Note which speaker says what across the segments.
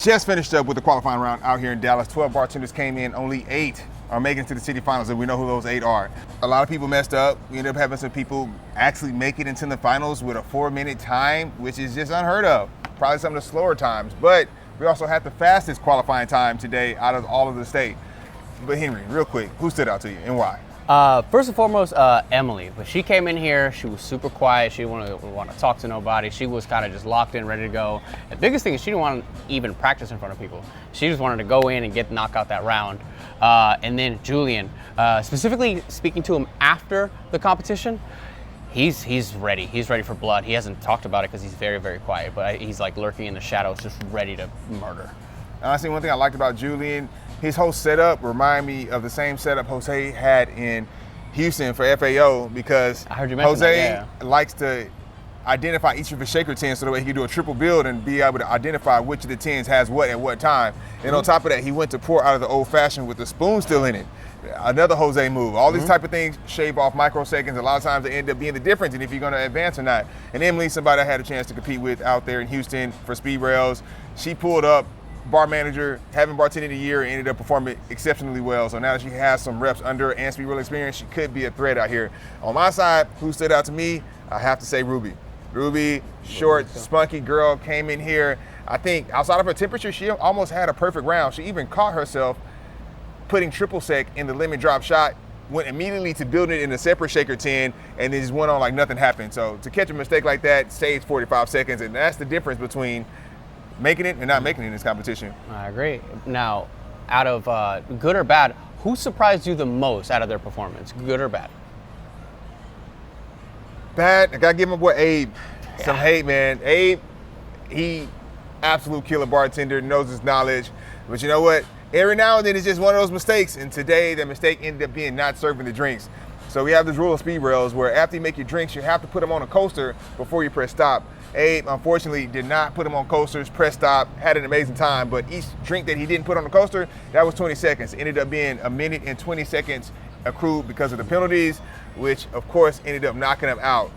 Speaker 1: Just finished up with the qualifying round out here in Dallas. 12 bartenders came in, only 8 are making it to the city finals, and we know who those 8 are. A lot of people messed up. We ended up having some people actually make it into the finals with a 4-minute time, which is just unheard of. Probably some of the slower times, but we also had the fastest qualifying time today out of all of the state. But Henry, real quick, who stood out to you and why?
Speaker 2: First and foremost, Emily. But she came in here, she was super quiet. She didn't want to talk to nobody. She was kind of just locked in, ready to go. The biggest thing is she didn't want to even practice in front of people. She just wanted to go in and knock out that round. And then Julian, specifically speaking to him after the competition, he's ready. He's ready for blood. He hasn't talked about it because he's very, very quiet. But he's like lurking in the shadows, just ready to murder.
Speaker 1: Honestly, one thing I liked about Julian, his whole setup reminded me of the same setup Jose had in Houston for FAO, because
Speaker 2: I heard you mention
Speaker 1: Jose
Speaker 2: that, yeah.
Speaker 1: likes to identify each of his shaker tins so that way he can do a triple build and be able to identify which of the tins has what at what time. And on top of that, he went to pour out of the old fashioned with the spoon still in it. Another Jose move. All these type of things shave off microseconds. A lot of times they end up being the difference in if you're going to advance or not. And Emily, somebody I had a chance to compete with out there in Houston for Speedrailz, she pulled up bar manager, having bartended a year, and ended up performing exceptionally well. So now that she has some reps under her and Speedrailz experience, she could be a threat out here. On my side, who stood out to me, I have to say Ruby. Ruby, short, spunky girl, came in here. I think outside of her temperature, she almost had a perfect round. She even caught herself putting triple sec in the lemon drop shot, went immediately to building it in a separate shaker tin, and then just went on like nothing happened. So to catch a mistake like that saves 45 seconds, and that's the difference between making it and not making it in this competition.
Speaker 2: I agree. Now, out of good or bad, who surprised you the most out of their performance, good or bad?
Speaker 1: Bad, I gotta give my boy Abe some hate, man. Abe, he absolute killer bartender, knows his knowledge, but you know what? Every now and then it's just one of those mistakes, and today the mistake ended up being not serving the drinks. So we have this rule of Speedrailz where after you make your drinks, you have to put them on a coaster before you press stop. Abe, unfortunately, did not put them on coasters, press stop, had an amazing time, but each drink that he didn't put on the coaster, that was 20 seconds. It ended up being 1 minute and 20 seconds accrued because of the penalties, which of course ended up knocking him out.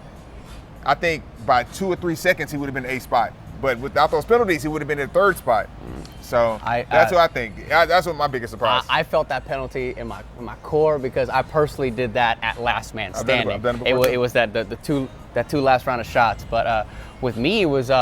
Speaker 1: I think by 2 or 3 seconds, he would have been 8th spot. But without those penalties, he would have been in 3rd spot. So that's what I think. That's what my biggest surprise.
Speaker 2: I felt that penalty in my core because I personally did that at last man standing.
Speaker 1: I've done it before.
Speaker 2: It was that two last round of shots. But with me, it was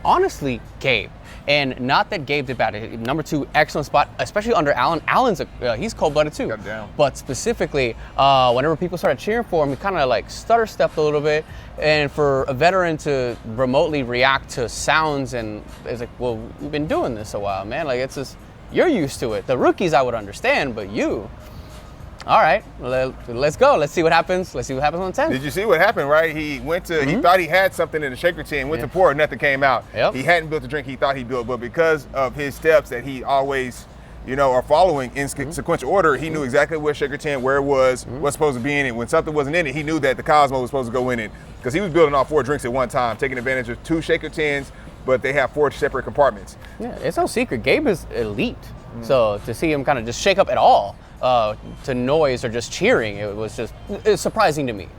Speaker 2: honestly Gabe. And not that Gabe did bad. Number 2, excellent spot, especially under Allen. Allen's he's cold-blooded too.
Speaker 1: Got down.
Speaker 2: But specifically, whenever people started cheering for him, he kind of like stutter-stepped a little bit. And for a veteran to remotely react to sounds, and it's like, well, we've been doing this a while, man. Like, it's just, you're used to it. The rookies I would understand, but you. All right, let's go. Let's see what happens. Let's see what happens on 10.
Speaker 1: Did you see what happened, right? He went to, he thought he had something in the shaker tin, went to pour, nothing came out.
Speaker 2: Yep.
Speaker 1: He hadn't built the drink he thought he built, but because of his steps that he always, are following in sequential order, he knew exactly what shaker tin, where it was, what's supposed to be in it. When something wasn't in it, he knew that the Cosmo was supposed to go in it, because he was building all 4 drinks at one time, taking advantage of 2 shaker tins, but they have 4 separate compartments.
Speaker 2: Yeah, it's no secret. Gabe is elite. So to see him kind of just shake up at all, to noise or just cheering, it's surprising to me.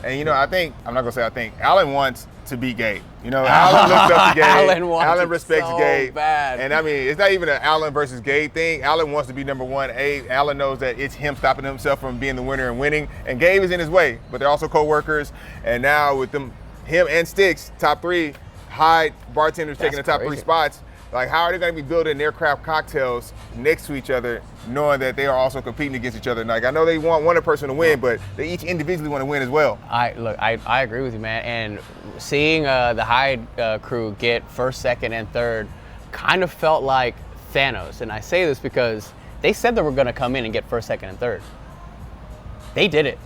Speaker 1: And I think, I'm not gonna say I think, Allen wants to beat Gabe. Allen looks up to Gabe. Allen respects
Speaker 2: so
Speaker 1: Gabe.
Speaker 2: Bad.
Speaker 1: And I mean, it's not even an Allen versus Gabe thing. Allen wants to be number 1. Allen knows that it's him stopping himself from being the winner and winning. And Gabe is in his way, but they're also co-workers. And now with him and Sticks, top 3, Hyde, bartenders taking the top 3 spots. Like, how are they going to be building their craft cocktails next to each other, knowing that they are also competing against each other? Like, I know they want one person to win, but they each individually want to win as well.
Speaker 2: I agree with you, man. And seeing the Hyde crew get 1st, 2nd, and 3rd kind of felt like Thanos. And I say this because they said they were going to come in and get 1st, 2nd, and 3rd. They did it.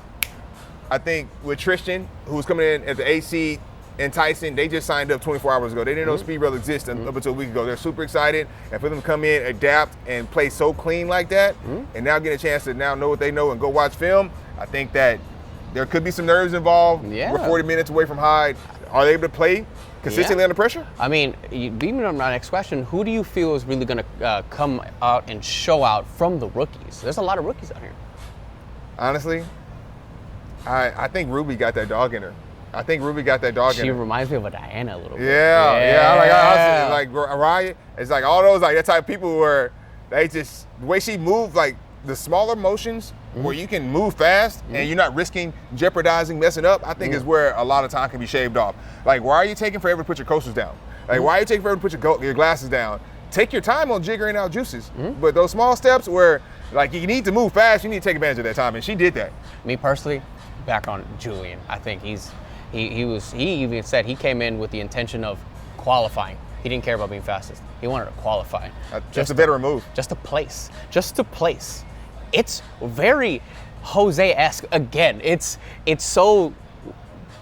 Speaker 1: I think with Tristan, who was coming in at the AC, and Tyson, they just signed up 24 hours ago. They didn't know Speedrailz existed up until a week ago. They're super excited, and for them to come in, adapt, and play so clean like that, and now get a chance to now know what they know and go watch film, I think that there could be some nerves involved.
Speaker 2: Yeah.
Speaker 1: We're 40 minutes away from Hyde. Are they able to play consistently under pressure?
Speaker 2: I mean, being on my next question, who do you feel is really going to come out and show out from the rookies? There's a lot of rookies out here.
Speaker 1: Honestly, I think Ruby got that dog in her. I think Ruby got that dog in
Speaker 2: She
Speaker 1: her.
Speaker 2: reminds me of a Diana a little bit.
Speaker 1: Yeah. Like Mariah, it's like all those like that type of people where they just the way she moved, like the smaller motions where you can move fast and you're not risking jeopardizing messing up. I think is where a lot of time can be shaved off. Like, why are you taking forever to put your coasters down? Like, why are you taking forever to put your glasses down? Take your time on jiggering out juices. But those small steps where like you need to move fast, you need to take advantage of that time, and she did that.
Speaker 2: Me personally, back on Julian, I think he even said he came in with the intention of qualifying. He didn't care about being fastest. He wanted to qualify.
Speaker 1: Just a better move.
Speaker 2: Just to place. It's very Jose-esque again. It's so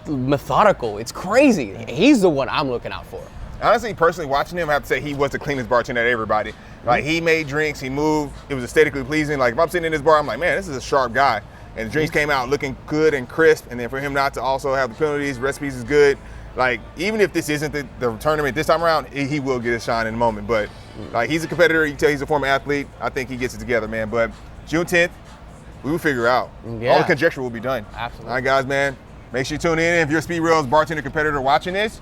Speaker 2: methodical. It's crazy. He's the one I'm looking out for.
Speaker 1: Honestly, personally, watching him, I have to say he was the cleanest bartender at everybody. Like, he made drinks, he moved, it was aesthetically pleasing. Like, if I'm sitting in this bar, I'm like, man, this is a sharp guy. And the drinks came out looking good and crisp, and then for him not to also have the penalties, recipes is good. Like, even if this isn't the tournament this time around, he will get his shine in a moment. But, like, he's a competitor, you can tell he's a former athlete. I think he gets it together, man. But June 10th, we will figure out.
Speaker 2: Yeah.
Speaker 1: All the conjecture will be done.
Speaker 2: Absolutely.
Speaker 1: All right, guys, man, make sure you tune in. If you're a Speedrailz bartender competitor watching this,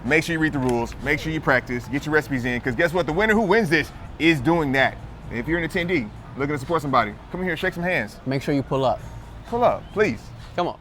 Speaker 1: make sure you read the rules, make sure you practice, get your recipes in, because guess what? The winner who wins this is doing that. And if you're an attendee looking to support somebody, come in here and shake some hands.
Speaker 2: Make sure you pull up.
Speaker 1: Pull up, please.
Speaker 2: Come on.